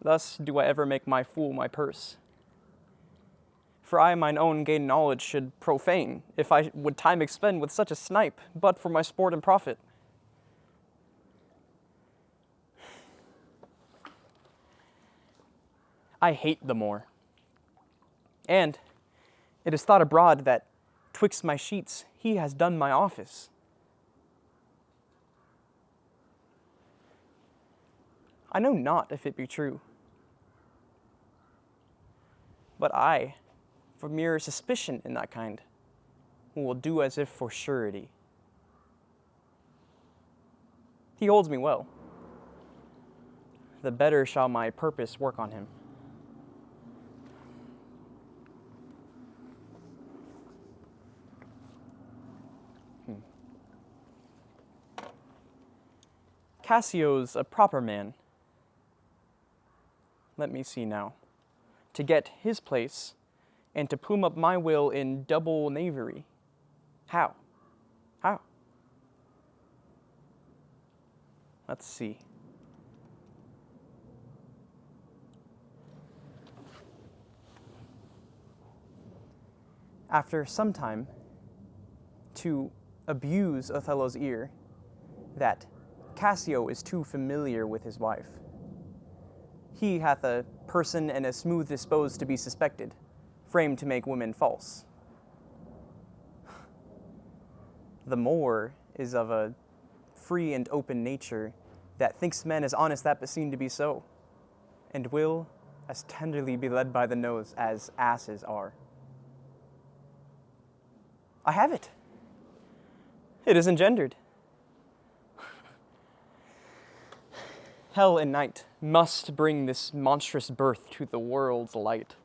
Thus do I ever make my fool my purse. For I mine own gain knowledge should profane, if I would time expend with such a snipe, but for my sport and profit. I hate the Moor. And it is thought abroad that, twixt my sheets, he has done my office. I know not if it be true. But I, for mere suspicion in that kind, will do as if for surety. He holds me well. The better shall my purpose work on him. Cassio's a proper man. Let me see now. To get his place, and to plume up my will in double knavery. How? How? Let's see. After some time, to abuse Othello's ear, that Cassio is too familiar with his wife. He hath a person and a smooth disposed to be suspected, framed to make women false. The Moor is of a free and open nature that thinks men as honest that but seem to be so, and will as tenderly be led by the nose as asses are. I have it. It is engendered. Hell and night must bring this monstrous birth to the world's light.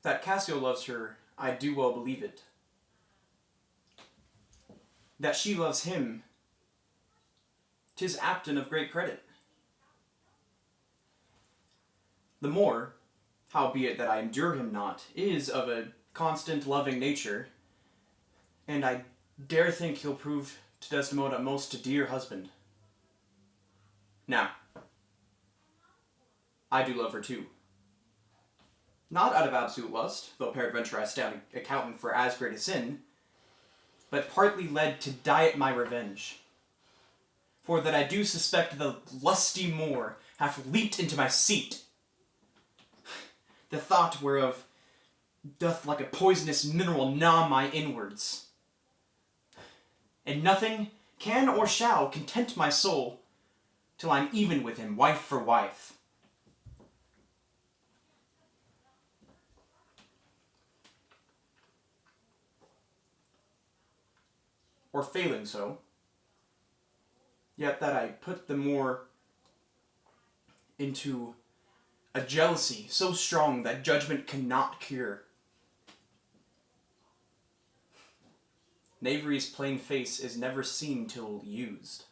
That Cassio loves her, I do well believe it. That she loves him, 'tis apt and of great credit. The Moor, howbeit that I endure him not, is of a constant loving nature, and I dare think he'll prove to Desdemona a most dear husband. Now, I do love her too. Not out of absolute lust, though peradventure I stand accountant for as great a sin, but partly led to diet my revenge. For that I do suspect the lusty Moor hath leaped into my seat, the thought whereof doth like a poisonous mineral gnaw my inwards. And nothing can or shall content my soul till I'm even with him, wife for wife. Or failing so, yet that I put the Moor into a jealousy so strong that judgment cannot cure. Knavery's plain face is never seen till used.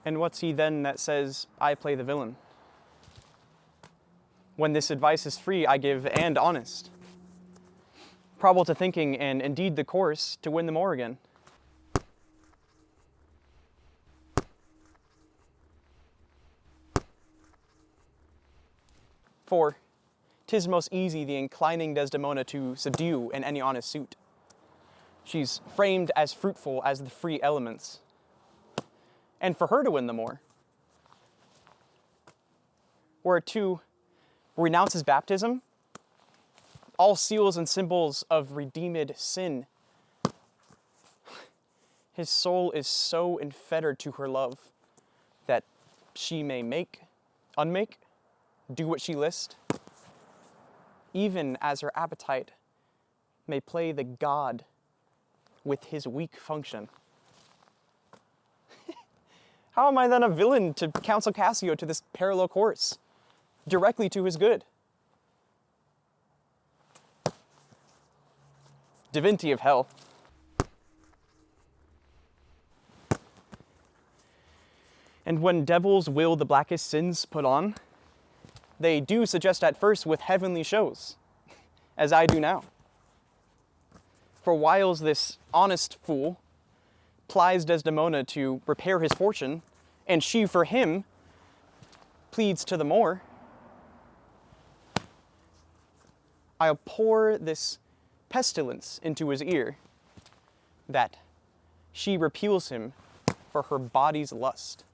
And what's he then that says, I play the villain? When this advice is free, I give, and honest. Probable to thinking, and indeed the course, to win them o'er again. For 'tis most easy the inclining Desdemona to subdue in any honest suit. She's framed as fruitful as the free elements, and for her to win the Moor. were to renounce his baptism, all seals and symbols of redeemed sin. His soul is so enfettered to her love that she may make, unmake, do what she list, even as her appetite may play the god with his weak function. How am I then a villain to counsel Cassio to this parallel course, directly to his good? Divinity of hell. And when devils will the blackest sins put on, they do suggest at first with heavenly shows, as I do now. For whiles this honest fool plies Desdemona to repair his fortune, and she for him pleads to the Moor, I'll pour this pestilence into his ear, that she repeals him for her body's lust.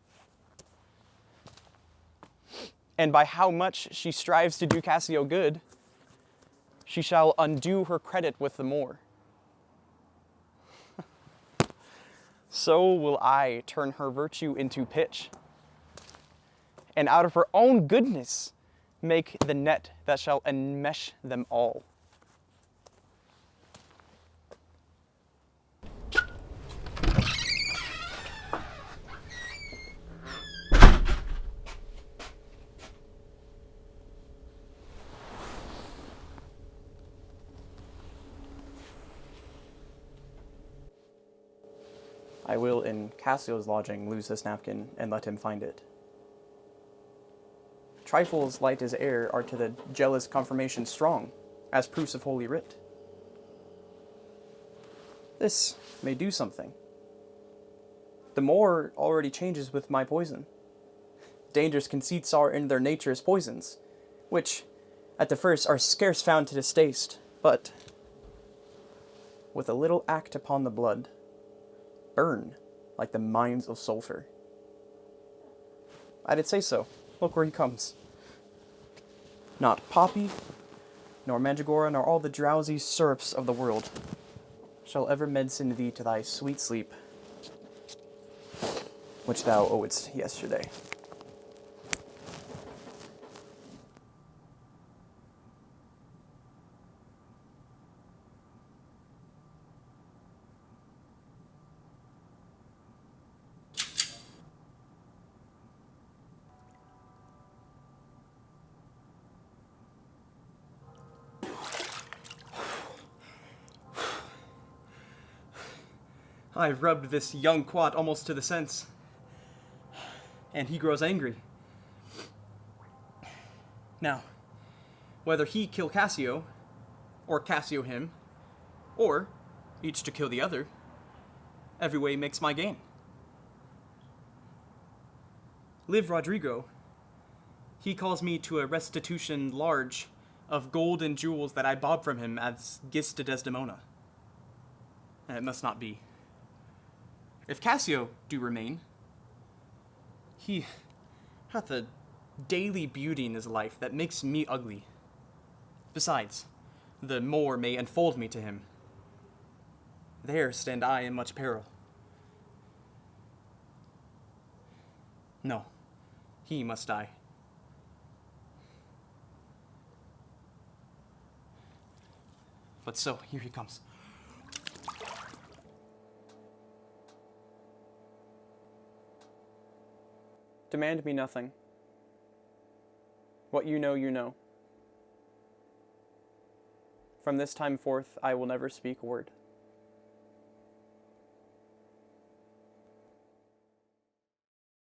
And by how much she strives to do Cassio good, she shall undo her credit with the Moor. So will I turn her virtue into pitch, and out of her own goodness make the net that shall enmesh them all. I will, in Cassio's lodging, lose this napkin, and let him find it. Trifles light as air are to the jealous confirmation strong, as proofs of holy writ. This may do something. The Moor already changes with my poison. Dangerous conceits are in their nature as poisons, which, at the first, are scarce found to distaste, but, with a little act upon the blood, burn like the mines of sulfur. I did say so. Look where he comes. Not poppy, nor mandragora, nor all the drowsy syrups of the world shall ever medicine thee to thy sweet sleep, which thou owedst yesterday. I've rubbed this young quat almost to the sense, and he grows angry. Now, whether he kill Cassio, or Cassio him, or each to kill the other, every way makes my gain. Live Rodrigo, he calls me to a restitution large of gold and jewels that I bob from him as gifts to Desdemona. And it must not be. If Cassio do remain, he hath a daily beauty in his life that makes me ugly. Besides, the Moor may enfold me to him. There stand I in much peril. No, he must die. But so, here he comes. Demand me nothing. What you know, you know. From this time forth, I will never speak a word.